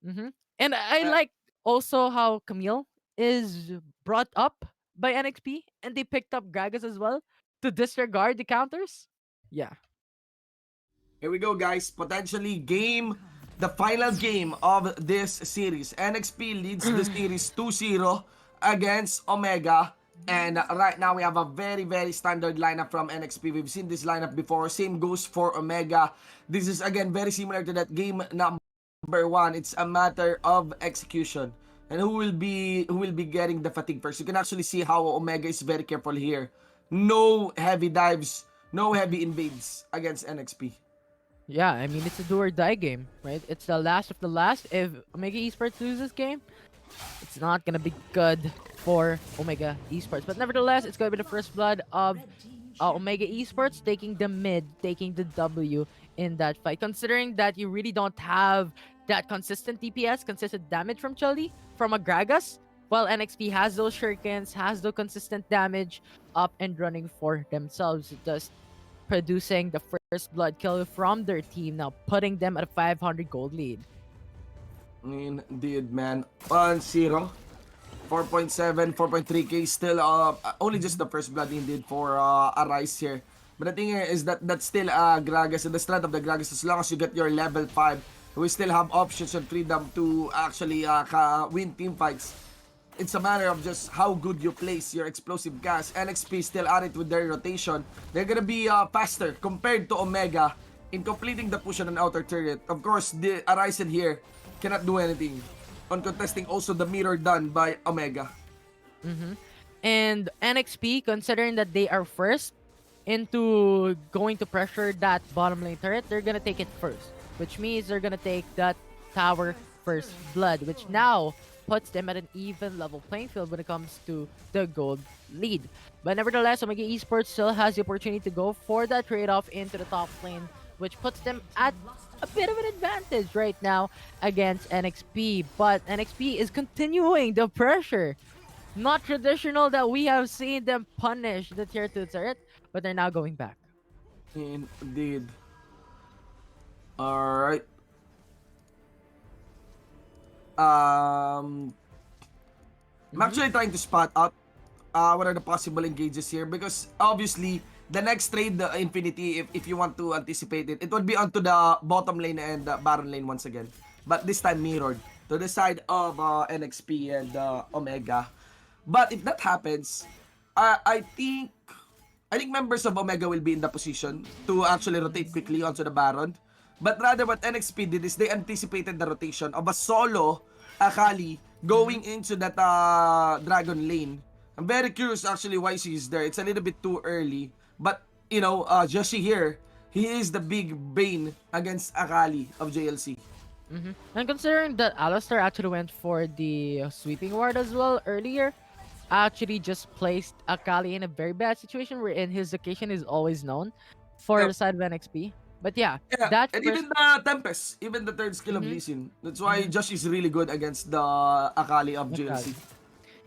Mm-hmm. And I Uh, like also how Camille is brought up by NXP, and they picked up Gragas as well to disregard the counters. Yeah. Here we go, guys. Potentially the final game of this series. NXP leads the series 2-0 against Omega. And right now, we have a very, very standard lineup from NXP. We've seen this lineup before. Same goes for Omega. This is, again, very similar to that game number 1. It's a matter of execution. And who will be getting the fatigue first. You can actually see how Omega is very careful here. No heavy dives, no heavy invades against NXP. Yeah, I mean it's a do or die game, right? It's the last of the last. If Omega Esports loses this game, it's not gonna be good for Omega Esports. But nevertheless, it's gonna be the first blood of Omega Esports taking the mid, taking the W in that fight. Considering that you really don't have that consistent DPS, consistent damage from Chili, from a Gragas, while NXP has those shurikens, has the consistent damage up and running for themselves, thus producing the first blood kill from their team, now putting them at a 500 gold lead. Indeed, man. 1-0. 4.7, 4.3k still only just the first blood indeed for Arise here. But the thing here is that that's still Gragas, and the strength of the Gragas, as long as you get your level 5, we still have options and freedom to actually win team fights. It's a matter of just how good you place your explosive gas. NXP still at it with their rotation. They're gonna be faster compared to Omega in completing the push on an outer turret. Of course, the Arisen here cannot do anything on contesting also the mirror done by Omega. Mm-hmm. And NXP, considering that they are first into going to pressure that bottom lane turret, they're gonna take it first, which means they're gonna take that tower first blood, which now puts them at an even level playing field when it comes to the gold lead. But nevertheless, Omega Esports still has the opportunity to go for that trade-off into the top lane, which puts them at a bit of an advantage right now against NXP. But NXP is continuing the pressure. Not traditional that we have seen them punish the tier 2 turret, but they're now going back. Indeed. Alright. I'm Mm-hmm. actually trying to spot out what are the possible engages here, because obviously the next trade, the Infinity, if you want to anticipate it, it would be onto the bottom lane and Baron lane once again. But this time mirrored to the side of NXP and Omega. But if that happens, I think members of Omega will be in the position to actually rotate quickly onto the Baron. But rather what NXP did is they anticipated the rotation of a solo Akali Mm-hmm. going into that Dragon lane. I'm very curious actually why she's there. It's a little bit too early. But, Joshi here, he is the big bane against Akali of JLC. Mm-hmm. And considering that Alistar actually went for the sweeping ward as well earlier, actually just placed Akali in a very bad situation wherein his location is always known for Yep. the side of NXP. But yeah, Yeah, that and first. even the Tempest, even the third skill of Mm-hmm. Lee Sin. That's why Mm-hmm. Josh is really good against the Akali of JLC. Akali.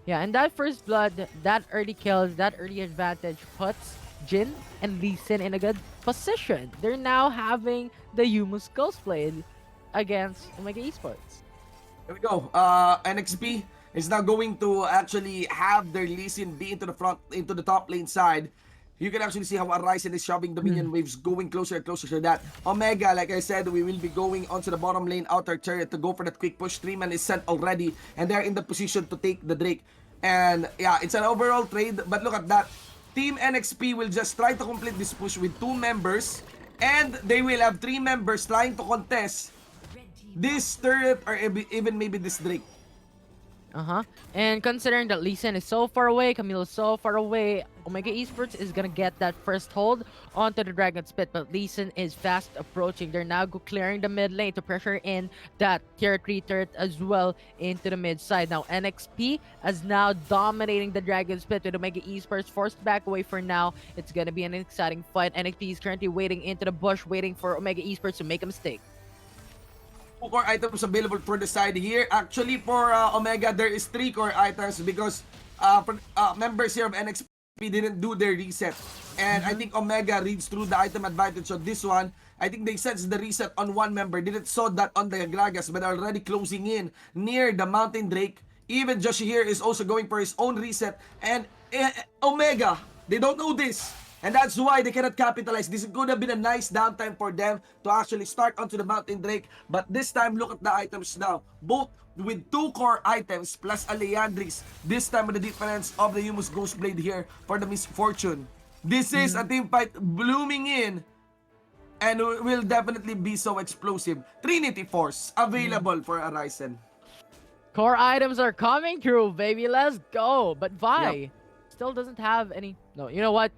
Yeah, and that first blood, that early kills, that early advantage puts Jin and Lee Sin in a good position. They're now having the Yumu skills played against Omega Esports. Here we go. NXP is now going to actually have their Lee Sin be into the top lane side. You can actually see how Arisen is shoving the minion waves going closer and closer to that. Omega, like I said, we will be going onto the bottom lane outer turret to go for that quick push. 3-man is sent already, and they're in the position to take the Drake. And yeah, it's an overall trade, but look at that. Team NXP will just try to complete this push with 2 members, and they will have 3 members trying to contest this turret or even maybe this Drake. Uh-huh. And considering that Lee Sin is so far away, Camille is so far away, Omega Esports is gonna get that first hold onto the Dragon's Pit, but Lee Sin is fast approaching. They're now clearing the mid lane to pressure in that tier 3 turret as well into the mid side. Now NXP is now dominating the Dragon's Pit with Omega Esports forced back away for now. It's gonna be an exciting fight. NXP is currently waiting into the bush, waiting for Omega Esports to make a mistake. 2 core items available for the side here. Actually, for Omega, there is 3 core items because members here of NXP didn't do their reset. And I think Omega reads through the item advantage on this one. I think they sense the reset on one member. Didn't saw that on the Gragas, but already closing in near the Mountain Drake. Even Joshi here is also going for his own reset. And Omega, they don't know this. And that's why they cannot capitalize. This could have been a nice downtime for them to actually start onto the Mountain Drake. But this time, look at the items now. Both with 2 core items plus a Leandris. This time with the difference of the Humus Ghostblade here for the Misfortune. This is a team fight blooming in and will definitely be so explosive. Trinity Force available for Arisen. Core items are coming through, baby. Let's go. But Vi Yep. still doesn't have any. No, you know what?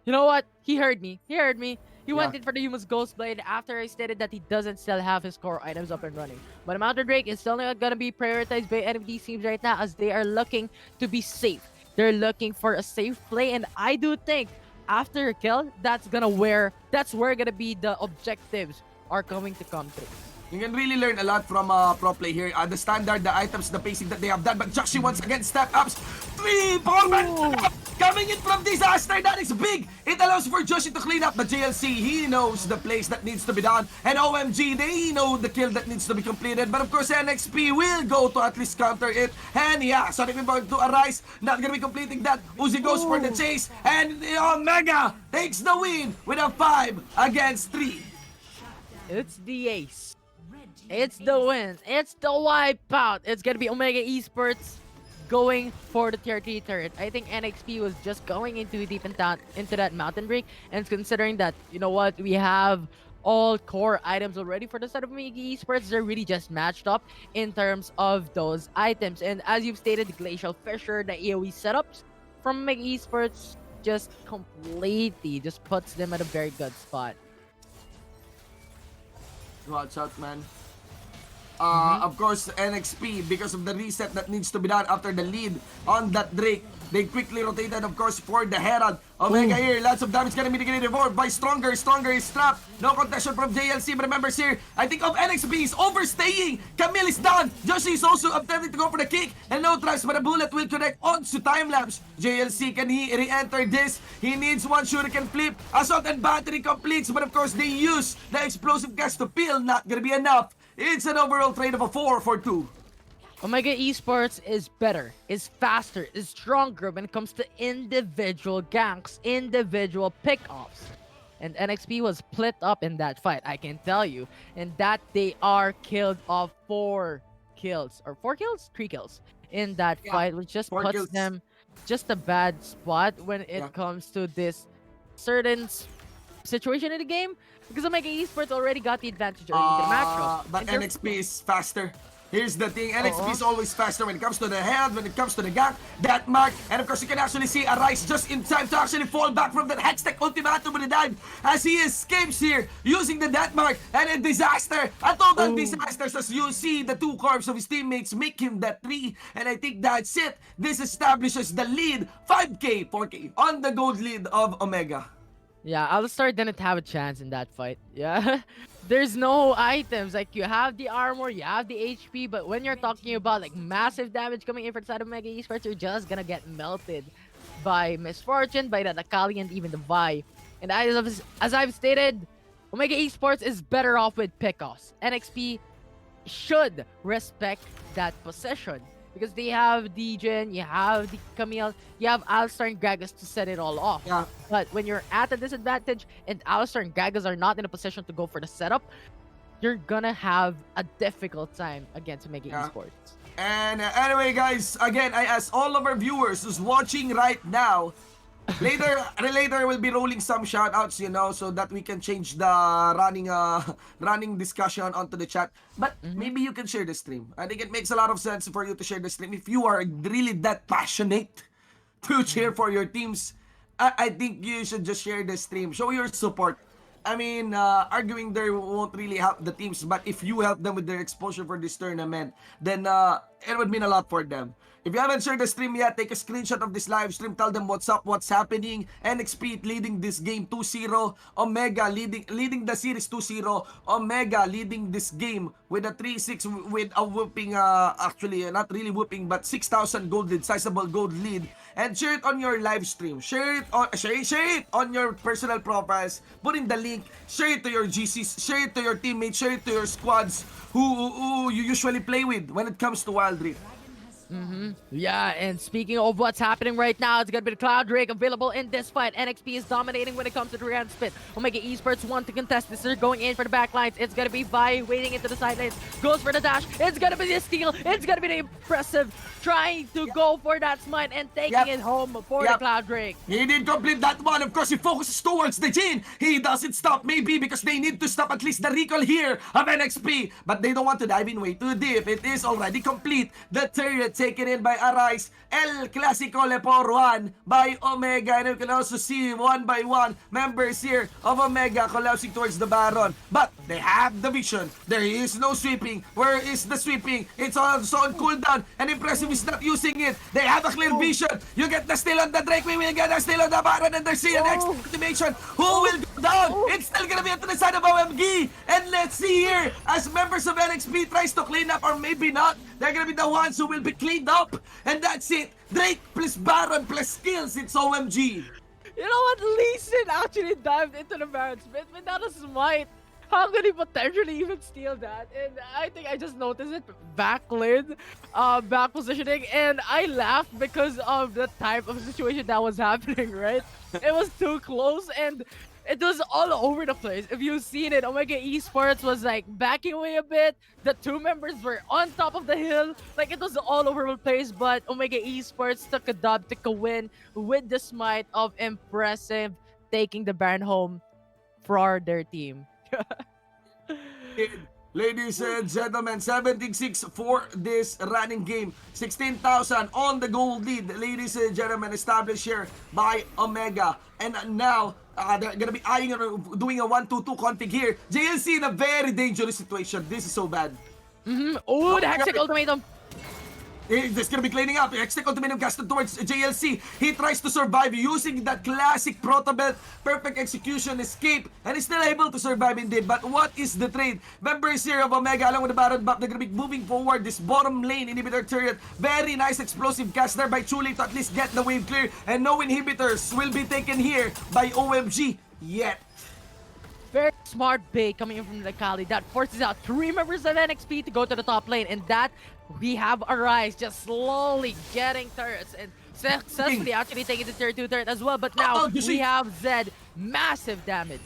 You know what? He heard me. He heard me. He went in for the Humus Ghostblade after I stated that he doesn't still have his core items up and running. But Mountain Drake is still not gonna be prioritized by any of these teams right now, as they are looking to be safe. They're looking for a safe play, and I do think after a kill, that's where gonna be the objectives are coming to come through. You can really learn a lot from pro play here. The standard, the items, the pacing that they have done. But Joshi once again step ups. 3 4-man coming in from Disaster. That is big. It allows for Joshi to clean up. But JLC, he knows the plays that needs to be done. And OMG, they know the kill that needs to be completed. But of course, NXP will go to at least counter it. And yeah, Sonic about to Arise. Not gonna be completing that. Uzi goes for the chase. And Omega takes the win with a 5 against 3. It's the ace. It's the win. It's the wipeout. It's gonna be Omega Esports going for the tier 3 turret. I think NXP was just going into deep into that Mountain Drake, and considering that, you know what, we have all core items already for the side of Omega Esports, they're really just matched up in terms of those items. And as you've stated, the Glacial Fissure, the AoE setups from Omega Esports just completely just puts them at a very good spot. Watch out, man. Of course, NXP, because of the reset that needs to be done after the lead on that Drake, they quickly rotated, of course, for the Herald. Omega here, lots of damage gonna be mitigated by Stronger. Stronger is trapped. No contestation from JLC, but remember here, I think of NXP is overstaying. Camille is down. Joshi is also attempting to go for the kick. And no traps, but a bullet will connect onto Timelapse. JLC, can he re-enter this? He needs one shuriken flip. Assault and battery completes, but of course, they use the explosive gas to peel. Not gonna be enough. It's an overall trade of a 4 for 2. Omega Esports is better, is faster, is stronger when it comes to individual ganks, individual pickoffs. And NXP was split up in that fight, I can tell you. And that they are killed off 4 kills. Or 4 kills? 3 kills in that fight, which just 4 puts kills. them just a bad spot when it comes to this certain situation in the game. Because Omega Esports already got the advantage early in the matchup. But And they're- NXP is faster. Here's the thing, NXP is always faster when it comes to the hand, when it comes to the gank, that mark, and of course you can actually see Arise just in time to actually fall back from that Hextech ultimatum with the dive as he escapes here using the death mark, and a disaster, a total disaster as you see the 2 corpses of his teammates make him that 3, and I think that's it. This establishes the lead, 5k, 4k, on the gold lead of Omega. Yeah, Alistar didn't have a chance in that fight. Yeah. There's no items. Like, you have the armor, you have the HP, but when you're talking about, like, massive damage coming in from the side of Mega Esports, you're just gonna get melted by Misfortune, by the Akali, and even the Vi. And as I've stated, Omega Esports is better off with pickoffs. NXP should respect that position. Because they have the Jin, you have the Camille, you have Alistar and Gragas to set it all off. Yeah. But when you're at a disadvantage and Alistar and Gragas are not in a position to go for the setup, you're gonna have a difficult time against Mega Esports. And anyway, guys, again, I ask all of our viewers who's watching right now, later we'll be rolling some shoutouts, you know, so that we can change the running discussion onto the chat. But maybe you can share the stream. I think it makes a lot of sense for you to share the stream if you are really that passionate to cheer for your teams. I think you should just share the stream, show your support. I mean, arguing there won't really help the teams, but if you help them with their exposure for this tournament, then it would mean a lot for them. If you haven't shared the stream yet, take a screenshot of this live stream. Tell them what's up, what's happening. NXP leading this game 2-0. Omega leading the series 2-0. Omega leading this game with a 3-6 with a whooping, actually not really whooping, but 6,000 gold lead, sizable gold lead. And share it on your live stream. Share it on your personal profiles. Put in the link. Share it to your GCs. Share it to your teammates. Share it to your squads who you usually play with when it comes to WildRift. Yeah, and speaking of what's happening right now, it's gonna be the Cloud Drake available in this fight. NXP is dominating when it comes to the Grand Spit. Omega Esports want to contest this. They're going in for the backlines. It's gonna be Vi waiting into the side lanes. Goes for the dash. It's gonna be the steal. It's gonna be the impressive. Trying to go for that smite and taking it home for the Cloud Drake. He did complete that one. Of course, he focuses towards the Jhin. He doesn't stop, maybe because they need to stop at least the recall here of NXP. But they don't want to dive in way too deep. It is already complete. The turret taken in by Arise. El Clasico Lepor 1 by Omega. And you can also see one by one members here of Omega collapsing towards the Baron. But they have the vision. There is no sweeping. Where is the sweeping? It's also on cooldown. And Impressive is not using it. They have a clear vision. You get the steal on the Drake. We will get the steal on the Baron. And there's the next activation. Who will go down? It's still gonna be to the side of OMG. And let's see here as members of NXP tries to clean up, or maybe not. They're gonna be the ones who will be cleaned up. And that's it. Drake plus Baron plus skills. It's OMG. You know what? Lee Sin actually dived into the Baron Spit without a smite. How could he potentially even steal that? And I think I just noticed it back lid, back positioning, and I laughed because of the type of situation that was happening, right? It was too close and it was all over the place. If you've seen it, Omega Esports was like backing away a bit. The two members were on top of the hill. Like it was all over the place, but Omega Esports took a dub, took a win with the smite of Impressive, taking the Baron home for their team. Ladies and gentlemen, 76 for this running game. 16,000 on the gold lead. Ladies and gentlemen, established here by Omega. And now, they're gonna be eyeing doing a 1-2-2 config here. JLC in a very dangerous situation. This is so bad. Oh, the Hextech Ultimatum. He's gonna be cleaning up. Hextech Ultimatum casted towards JLC. He tries to survive using that classic Proto Belt. Perfect execution, escape, and he's still able to survive indeed. But what is the trade? Members here of Omega along with the Baron Buff, they're gonna be moving forward this bottom lane inhibitor turret. Very nice explosive cast there by Chuli to at least get the wave clear. And no inhibitors will be taken here by OMG yet. Very smart bait coming in from the Kali that forces out 3 members of NXP to go to the top lane, and that we have Arise just slowly getting turrets and successfully actually taking the tier 2 turret as well. But now we have Zed, massive damage.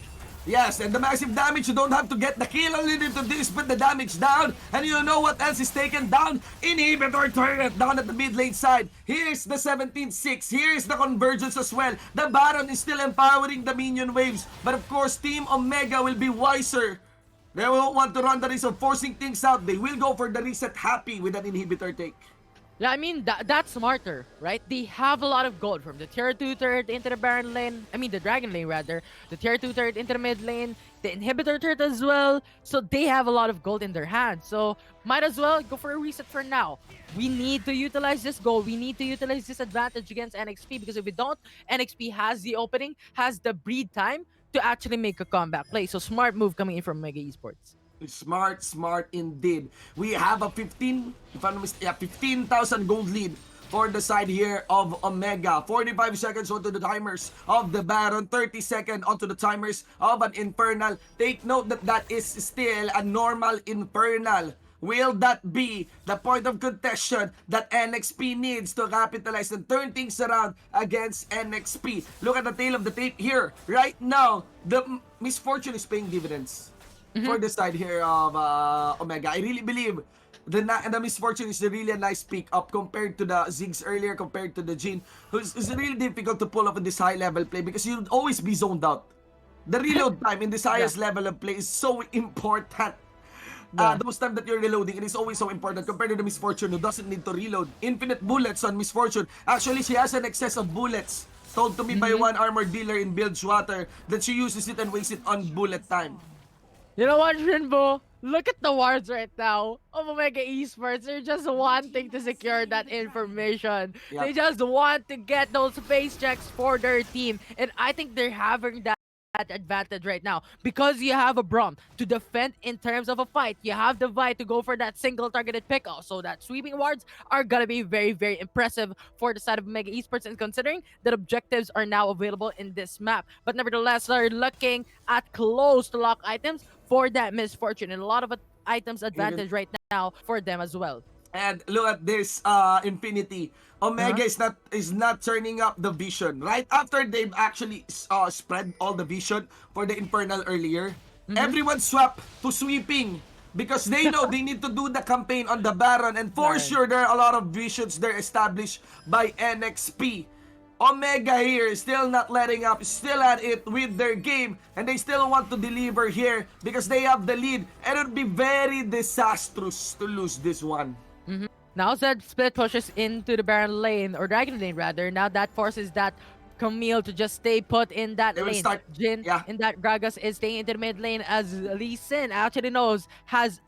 Yes, and the massive damage, you don't have to get the kill, only need to put the damage down. And you know what else is taken down? Inhibitor turret down at the mid lane side. Here's the 17-6. Here's the convergence as well. The Baron is still empowering the minion waves. But of course, Team Omega will be wiser. They won't want to run the risk of forcing things out. They will go for the reset happy with an inhibitor take. Yeah, I mean, that's smarter, right? They have a lot of gold from the tier 2 turret into the Baron lane. I mean, the Dragon lane, rather. The tier 2 turret into the mid lane. The inhibitor turret as well. So they have a lot of gold in their hands. So might as well go for a reset for now. We need to utilize this gold. We need to utilize this advantage against NXP. Because if we don't, NXP has the opening, has the breed time to actually make a comeback play. So smart move coming in from Mega Esports. Smart indeed. We have a 15,000 gold lead for the side here of Omega. 45 seconds onto the timers of the Baron. 30 seconds onto the timers of an Infernal. Take note that that is still a normal Infernal. Will that be the point of contention that NXP needs to capitalize and turn things around against NXP? Look at the tail of the tape here. Right now, the misfortune is paying dividends. For the side here of Omega. I really believe the misfortune is really a nice pick up compared to the Ziggs earlier, compared to the Jhin, who's really difficult to pull off in this high level play because you'd always be zoned out. The reload time in this highest level of play is so important. Those times that you're reloading, it is always so important compared to the Misfortune who doesn't need to reload. Infinite bullets on Misfortune. Actually, she has an excess of bullets Told to me by one armor dealer in Bilgewater that she uses it and wastes it on bullet time. You know what, Shinbo? Look at the wards right now of Omega Esports. They're just wanting to secure that information. They Yep. just want to get those face checks for their team. And I think they're having that advantage right now because you have a Braum to defend in terms of a fight. You have the Vi to go for that single targeted pick. Also, that sweeping wards are gonna be very, very impressive for the side of Mega Esports, and considering that objectives are now available in this map. But nevertheless, they're looking at close to lock items for that misfortune, and a lot of items Even advantage right now for them as well. And look at this Infinity. Uh-huh. Omega is not turning up the vision. Right after they've actually spread all the vision for the Infernal earlier, Mm-hmm. everyone swapped to sweeping because they know they need to do the campaign on the Baron, and for Baron. sure there are a lot of visions there established by NXP. Omega here is still not letting up, still at it with their game, and they still want to deliver here because they have the lead, and it would be very disastrous to lose this one. Now Zed split pushes into the Baron lane, or Dragon lane rather. Now that forces that Camille to just stay put in that They will lane. start, Jin yeah. in that Gragas is staying into the mid lane as Lee Sin actually knows, has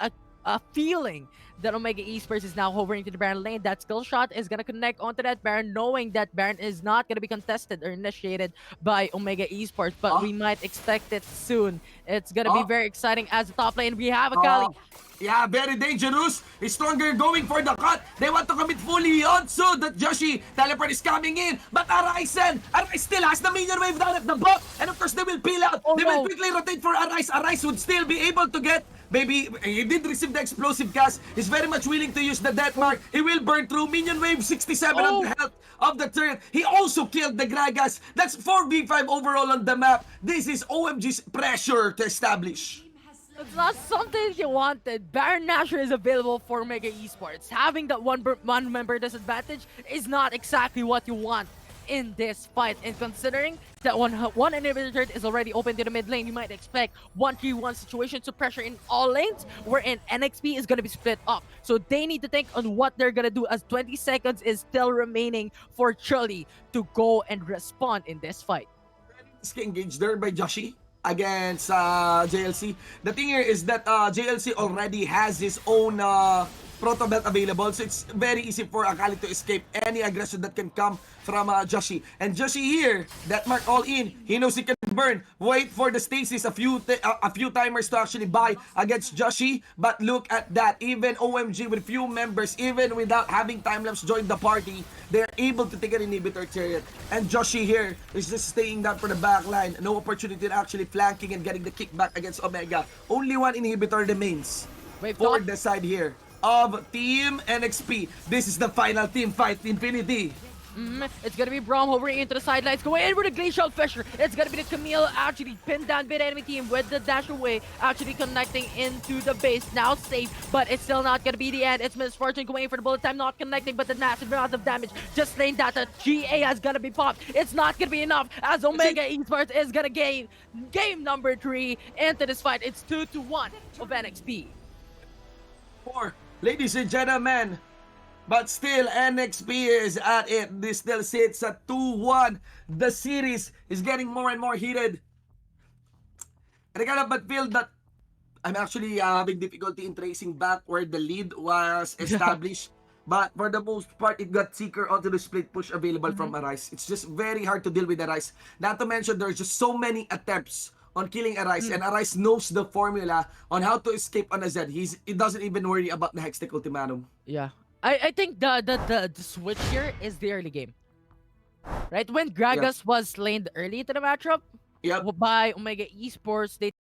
a feeling that Omega Esports is now hovering to the Baron lane. That skill shot is gonna connect onto that Baron, knowing that Baron is not gonna be contested or initiated by Omega Esports, but Oh, we might expect it soon. It's gonna be oh, very exciting as the top lane. We have a oh. Kali. Yeah, very dangerous. Stronger going for the cut. They want to commit fully on so that Joshi teleport is coming in. But Arise still has the minion wave down at the bot. And of course, they will peel out. Oh They will no. quickly rotate for Arise. Arise would still be able to get. Maybe he did receive the explosive cast. He's very much willing to use the death mark. He will burn through minion wave 67 on Oh. the health of the turret. He also killed the Gragas. That's 4v5 overall on the map. This is OMG's pressure to establish. It's not something you wanted. Baron Nashor is available for Mega Esports. Having that one member disadvantage is not exactly what you want in this fight. And considering that one inhibitor turret is already open to the mid lane, you might expect 1-3-1 situation to pressure in all lanes, wherein NXP is gonna be split up. So they need to think on what they're gonna do, as 20 seconds is still remaining for Chully to go and respond in this fight. Is engaged there by Joshi against JLC. The thing here is that JLC already has his own proto belt available, so it's very easy for Akali to escape any aggression that can come from Joshi. And Joshi here, that mark all in, he knows he can burn. Wait for the stasis, a few timers to actually buy against Joshi. But look at that, even OMG with few members, even without having time-lapse join the party, they're able to take an inhibitor chariot. And Joshi here is just staying down for the back line. No opportunity to actually flanking and getting the kickback against Omega. Only one inhibitor remains Wait, for Tom? the side here of Team NXP. This is the final team fight, Infinity. It's gonna be Braum hovering into the sidelines, going in with a Glacial Fissure. It's gonna be the Camille actually pinned down by the enemy team with the dash away, actually connecting into the base. Now safe, but it's still not gonna be the end. It's Misfortune going for the bullet time, not connecting, but the massive amount of damage. Just saying that the GA has gonna be popped. It's not gonna be enough, as Omega Esports is gonna gain game number 3 into this fight. It's 2-1 of NXP. Four, ladies and gentlemen, but still NXP is at it. This still sits at 2-1. The series is getting more and more heated. And I cannot but feel that I'm actually having difficulty in tracing back where the lead was established. But for the most part, it got Seeker onto the split push available from Arise. It's just very hard to deal with Arise. Not to mention, there's just so many attempts on killing Arise, and Arise knows the formula on how to escape on a Zed. He doesn't even worry about the Hextech Ultimatum. Yeah. I think the switch here is the early game. Right? When Gragas was laneed early to the matchup Yep. by Omega Esports, they